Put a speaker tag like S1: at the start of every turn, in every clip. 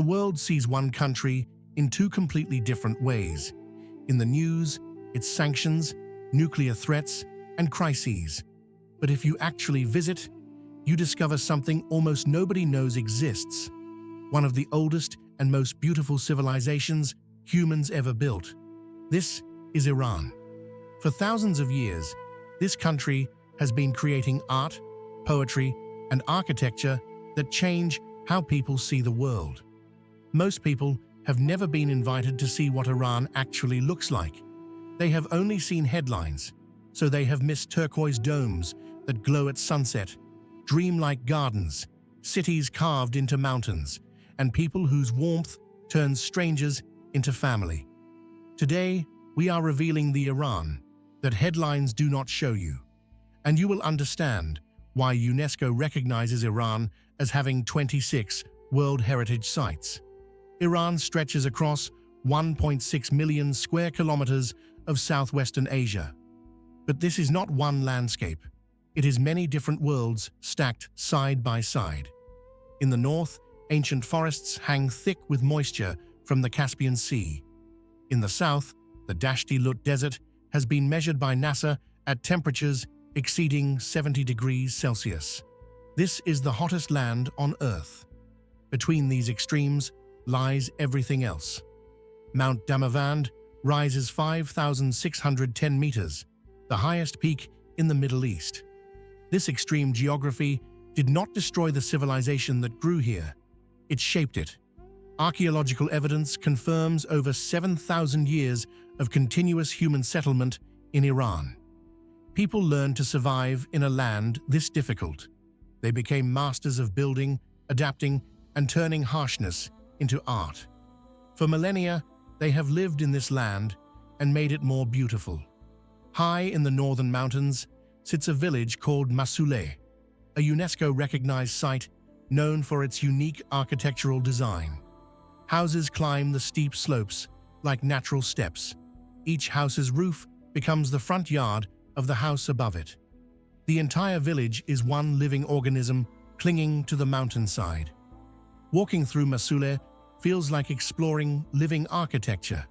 S1: The world sees one country in two completely different ways. In the news, it's sanctions, nuclear threats, and crises. But if you actually visit, you discover something almost nobody knows exists. One of the oldest and most beautiful civilizations humans ever built. This is Iran. For thousands of years, this country has been creating art, poetry, and architecture that change how people see the world. Most people have never been invited to see what Iran actually looks like. They have only seen headlines, so they have missed turquoise domes that glow at sunset, dreamlike gardens, cities carved into mountains, and people whose warmth turns strangers into family. Today, we are revealing the Iran that headlines do not show you, and you will understand why UNESCO recognizes Iran as having 26 World Heritage Sites. Iran stretches across 1.6 million square kilometers of southwestern Asia. But this is not one landscape. It is many different worlds stacked side by side. In the north, ancient forests hang thick with moisture from the Caspian Sea. In the south, the Dashti Lut Desert has been measured by NASA at temperatures exceeding 70 degrees Celsius. This is the hottest land on Earth. Between these extremes lies everything else. Mount Damavand rises 5,610 meters, the highest peak in the Middle East. This extreme geography did not destroy the civilization that grew here. It shaped it. Archaeological evidence confirms over 7,000 years of continuous human settlement in Iran. People learned to survive in a land this difficult. They became masters of building, adapting, and turning harshness into art. For millennia, they have lived in this land and made it more beautiful. High in the northern mountains sits a village called Mosul, a UNESCO-recognized site known for its unique architectural design. Houses climb the steep slopes like natural steps. Each house's roof becomes the front yard of the house above it. The entire village is one living organism clinging to the mountainside. Walking through Mosul feels like exploring living architecture.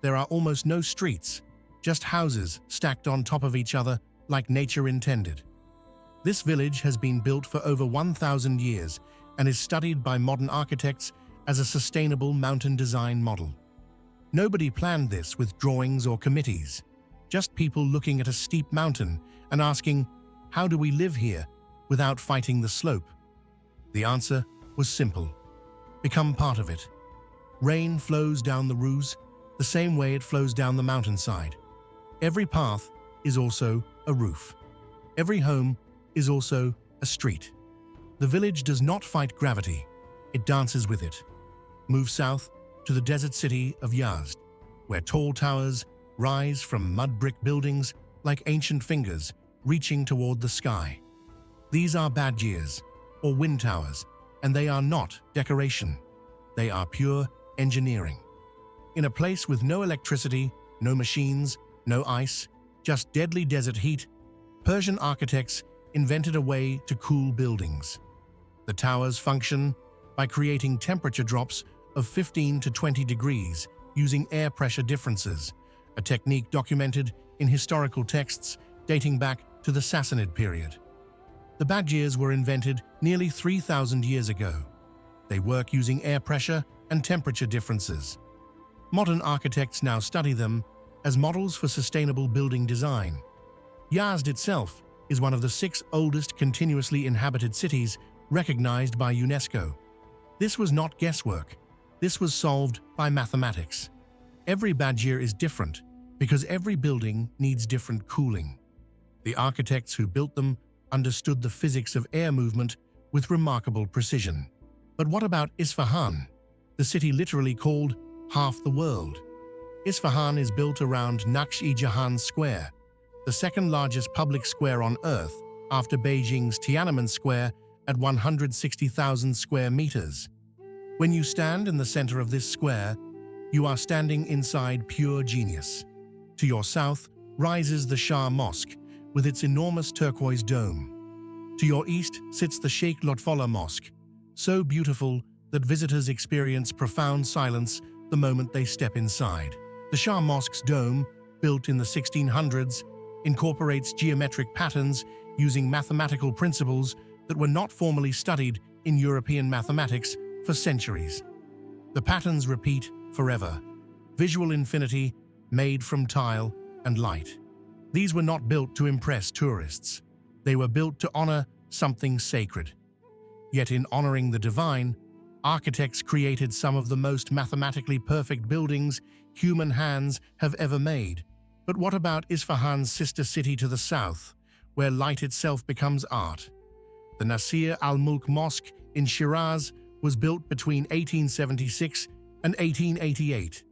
S1: There are almost no streets, just houses stacked on top of each other like nature intended. This village has been built for over 1,000 years and is studied by modern architects as a sustainable mountain design model. Nobody planned this with drawings or committees, just people looking at a steep mountain and asking, how do we live here without fighting the slope? The answer was simple. Become part of it. Rain flows down the roofs the same way it flows down the mountainside. Every path is also a roof. Every home is also a street. The village does not fight gravity, it dances with it. Move south to the desert city of Yazd, where tall towers rise from mud brick buildings like ancient fingers reaching toward the sky. These are bazaars, or wind towers, and they are not decoration. They are pure engineering. In a place with no electricity, no machines, no ice, just deadly desert heat, Persian architects invented a way to cool buildings. The towers function by creating temperature drops of 15 to 20 degrees using air pressure differences, a technique documented in historical texts dating back to the Sassanid period. The bazaars were invented nearly 3,000 years ago. They work using air pressure and temperature differences. Modern architects now study them as models for sustainable building design. Yazd itself is one of the 6 oldest continuously inhabited cities recognized by UNESCO. This was not guesswork. This was solved by mathematics. Every bazar is different because every building needs different cooling. The architects who built them understood the physics of air movement with remarkable precision. But what about Isfahan, the city literally called half the world? Isfahan is built around Naqsh-e-Jahan Square, the second largest public square on Earth after Beijing's Tiananmen Square at 160,000 square meters. When you stand in the center of this square, you are standing inside pure genius. To your south rises the Shah Mosque with its enormous turquoise dome. To your east sits the Sheikh Lotfollah Mosque, so beautiful that visitors experience profound silence the moment they step inside. The Shah Mosque's dome, built in the 1600s, incorporates geometric patterns using mathematical principles that were not formally studied in European mathematics for centuries. The patterns repeat forever, visual infinity made from tile and light. These were not built to impress tourists. They were built to honor something sacred. Yet in honoring the divine, architects created some of the most mathematically perfect buildings human hands have ever made. But what about Isfahan's sister city to the south, where light itself becomes art? The Nasir al-Mulk Mosque in Shiraz was built between 1876 and 1888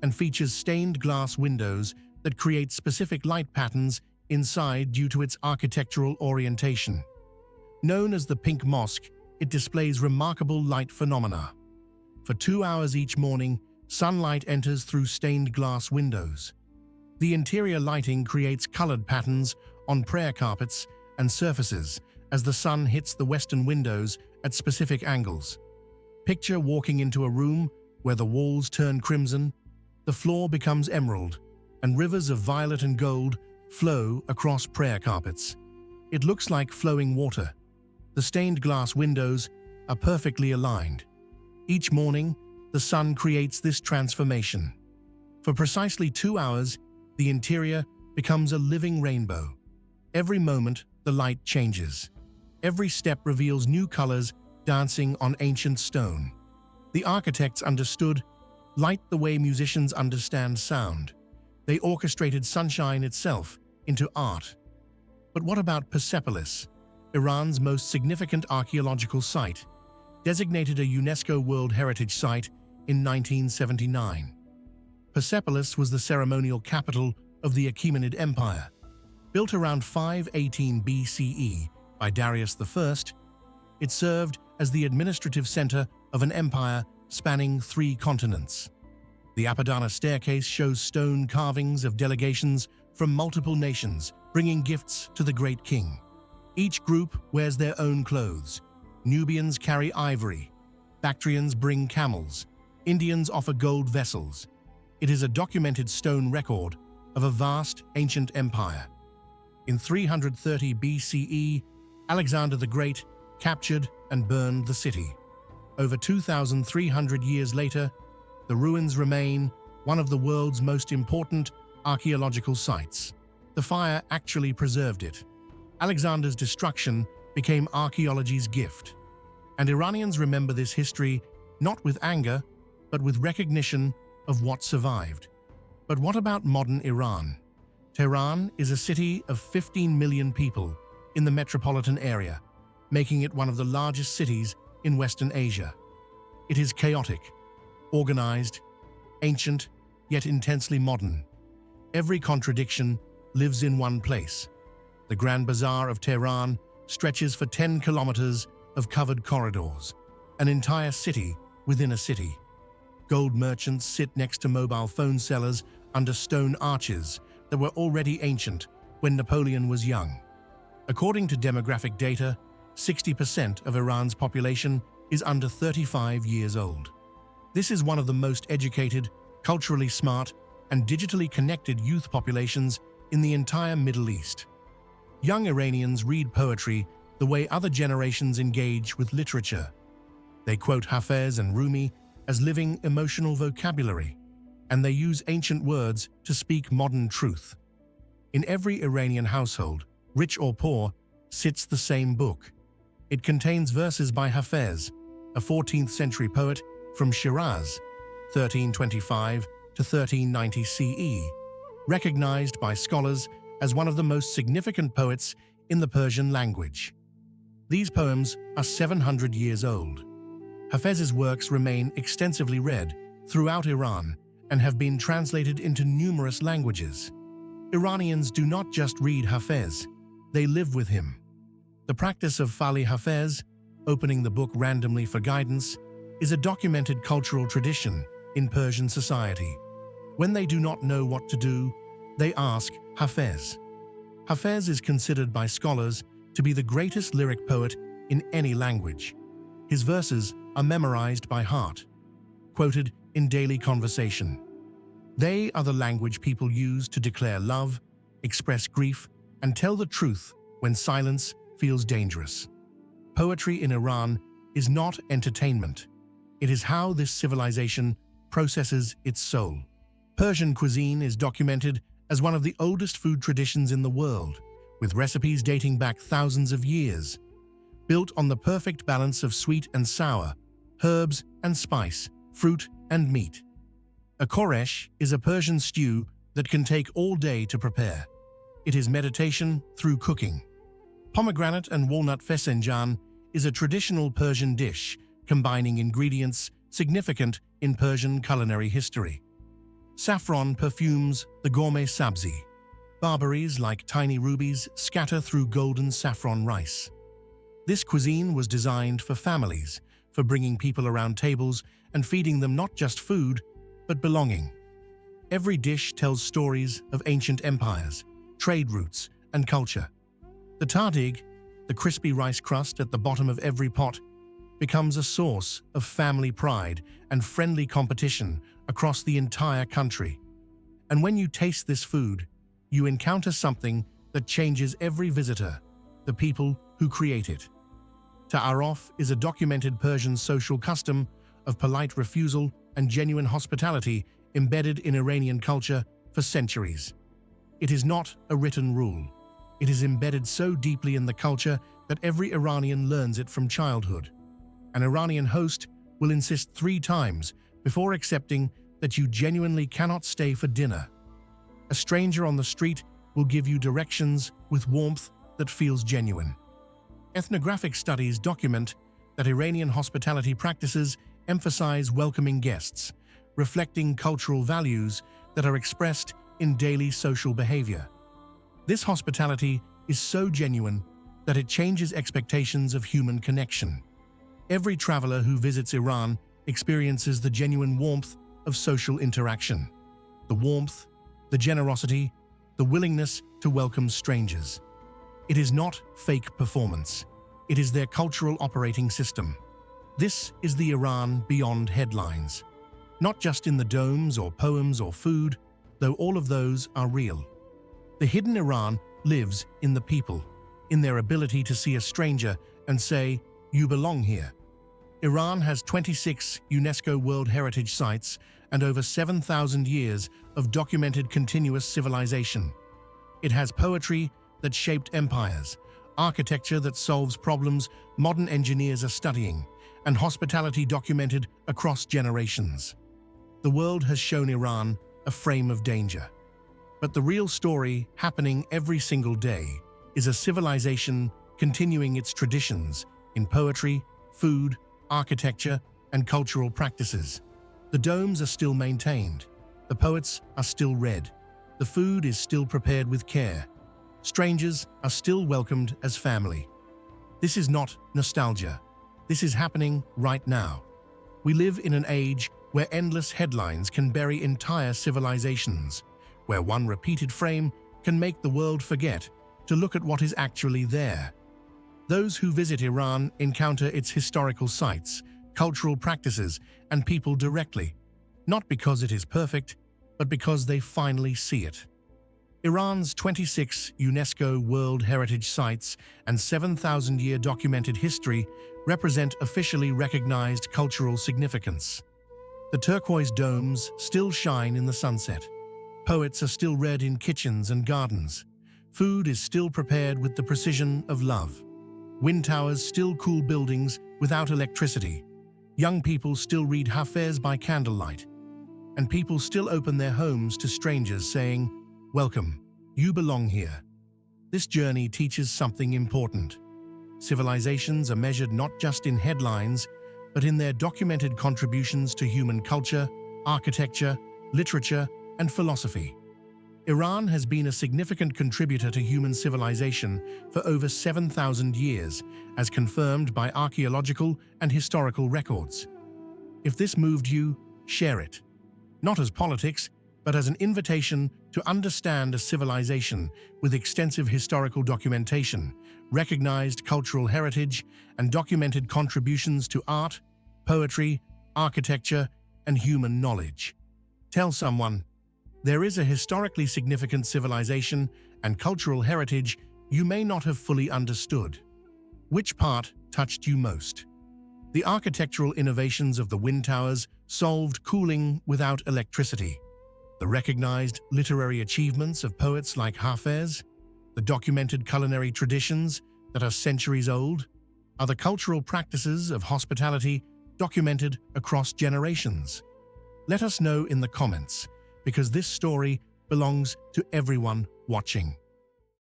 S1: and features stained glass windows that create specific light patterns inside due to its architectural orientation. Known as the Pink Mosque, it displays remarkable light phenomena. For 2 hours each morning, sunlight enters through stained glass windows. The interior lighting creates colored patterns on prayer carpets and surfaces as the sun hits the western windows at specific angles. Picture walking into a room where the walls turn crimson, the floor becomes emerald, and rivers of violet and gold flow across prayer carpets. It looks like flowing water. The stained glass windows are perfectly aligned. Each morning, the sun creates this transformation. For precisely 2 hours, the interior becomes a living rainbow. Every moment, the light changes. Every step reveals new colors dancing on ancient stone. The architects understood light the way musicians understand sound. They orchestrated sunshine itself into art. But what about Persepolis, Iran's most significant archaeological site, designated a UNESCO World Heritage Site in 1979? Persepolis was the ceremonial capital of the Achaemenid Empire. Built around 518 BCE by Darius I, it served as the administrative center of an empire spanning 3 continents. The Apadana staircase shows stone carvings of delegations from multiple nations bringing gifts to the great king. Each group wears their own clothes. Nubians carry ivory, Bactrians bring camels, Indians offer gold vessels. It is a documented stone record of a vast ancient empire. In 330 BCE, Alexander the Great captured and burned the city. Over 2,300 years later, the ruins remain one of the world's most important archaeological sites. The fire actually preserved it. Alexander's destruction became archaeology's gift. And Iranians remember this history not with anger, but with recognition of what survived. But what about modern Iran? Tehran is a city of 15 million people in the metropolitan area, making it one of the largest cities in Western Asia. It is chaotic, organized, ancient, yet intensely modern. Every contradiction lives in one place. The Grand Bazaar of Tehran stretches for 10 kilometers of covered corridors, an entire city within a city. Gold merchants sit next to mobile phone sellers under stone arches that were already ancient when Napoleon was young. According to demographic data, 60% of Iran's population is under 35 years old. This is one of the most educated, culturally smart, and digitally connected youth populations in the entire Middle East. Young Iranians read poetry the way other generations engage with literature. They quote Hafez and Rumi as living emotional vocabulary, and they use ancient words to speak modern truth. In every Iranian household, rich or poor, sits the same book. It contains verses by Hafez, a 14th century poet from Shiraz, 1325 to 1390 CE, recognized by scholars as one of the most significant poets in the Persian language. These poems are 700 years old. Hafez's works remain extensively read throughout Iran and have been translated into numerous languages. Iranians do not just read Hafez, they live with him. The practice of Fali Hafez, opening the book randomly for guidance, is a documented cultural tradition in Persian society. When they do not know what to do, they ask Hafez. Hafez is considered by scholars to be the greatest lyric poet in any language. His verses are memorized by heart, quoted in daily conversation. They are the language people use to declare love, express grief, and tell the truth when silence feels dangerous. Poetry in Iran is not entertainment. It is how this civilization processes its soul. Persian cuisine is documented as one of the oldest food traditions in the world, with recipes dating back thousands of years. Built on the perfect balance of sweet and sour, herbs and spice, fruit and meat. A koresh is a Persian stew that can take all day to prepare. It is meditation through cooking. Pomegranate and walnut fesenjan is a traditional Persian dish combining ingredients significant in Persian culinary history. Saffron perfumes the gourmet sabzi. Barberries like tiny rubies scatter through golden saffron rice. This cuisine was designed for families, for bringing people around tables and feeding them not just food, but belonging. Every dish tells stories of ancient empires, trade routes, and culture. The tardig, the crispy rice crust at the bottom of every pot, becomes a source of family pride and friendly competition across the entire country. And when you taste this food, you encounter something that changes every visitor, the people who create it. Ta'aruf is a documented Persian social custom of polite refusal and genuine hospitality embedded in Iranian culture for centuries. It is not a written rule. It is embedded so deeply in the culture that every Iranian learns it from childhood. An Iranian host will insist 3 times before accepting that you genuinely cannot stay for dinner. A stranger on the street will give you directions with warmth that feels genuine. Ethnographic studies document that Iranian hospitality practices emphasize welcoming guests, reflecting cultural values that are expressed in daily social behavior. This hospitality is so genuine that it changes expectations of human connection. Every traveler who visits Iran experiences the genuine warmth of social interaction. The warmth, the generosity, the willingness to welcome strangers. It is not fake performance. It is their cultural operating system. This is the Iran beyond headlines. Not just in the domes or poems or food, though all of those are real. The hidden Iran lives in the people, in their ability to see a stranger and say, "You belong here." Iran has 26 UNESCO World Heritage Sites and over 7,000 years of documented continuous civilization. It has poetry that shaped empires, architecture that solves problems modern engineers are studying, and hospitality documented across generations. The world has shown Iran a frame of danger. But the real story, happening every single day, is a civilization continuing its traditions in poetry, food, architecture, and cultural practices. The domes are still maintained. The poets are still read. The food is still prepared with care. Strangers are still welcomed as family. This is not nostalgia. This is happening right now. We live in an age where endless headlines can bury entire civilizations, where one repeated frame can make the world forget to look at what is actually there. Those who visit Iran encounter its historical sites, cultural practices, and people directly, not because it is perfect, but because they finally see it. Iran's 26 UNESCO World Heritage Sites and 7,000-year documented history represent officially recognized cultural significance. The turquoise domes still shine in the sunset. Poets are still read in kitchens and gardens. Food is still prepared with the precision of love. Wind towers still cool buildings without electricity. Young people still read Hafez by candlelight. And people still open their homes to strangers saying, "Welcome, you belong here." This journey teaches something important. Civilizations are measured not just in headlines, but in their documented contributions to human culture, architecture, literature, and philosophy. Iran has been a significant contributor to human civilization for over 7,000 years, as confirmed by archaeological and historical records. If this moved you, share it. Not as politics, but as an invitation to understand a civilization with extensive historical documentation, recognized cultural heritage, and documented contributions to art, poetry, architecture, and human knowledge. Tell someone, there is a historically significant civilization and cultural heritage you may not have fully understood. Which part touched you most? The architectural innovations of the wind towers solved cooling without electricity. The recognized literary achievements of poets like Hafez, the documented culinary traditions that are centuries old, are the cultural practices of hospitality documented across generations. Let us know in the comments, because this story belongs to everyone watching.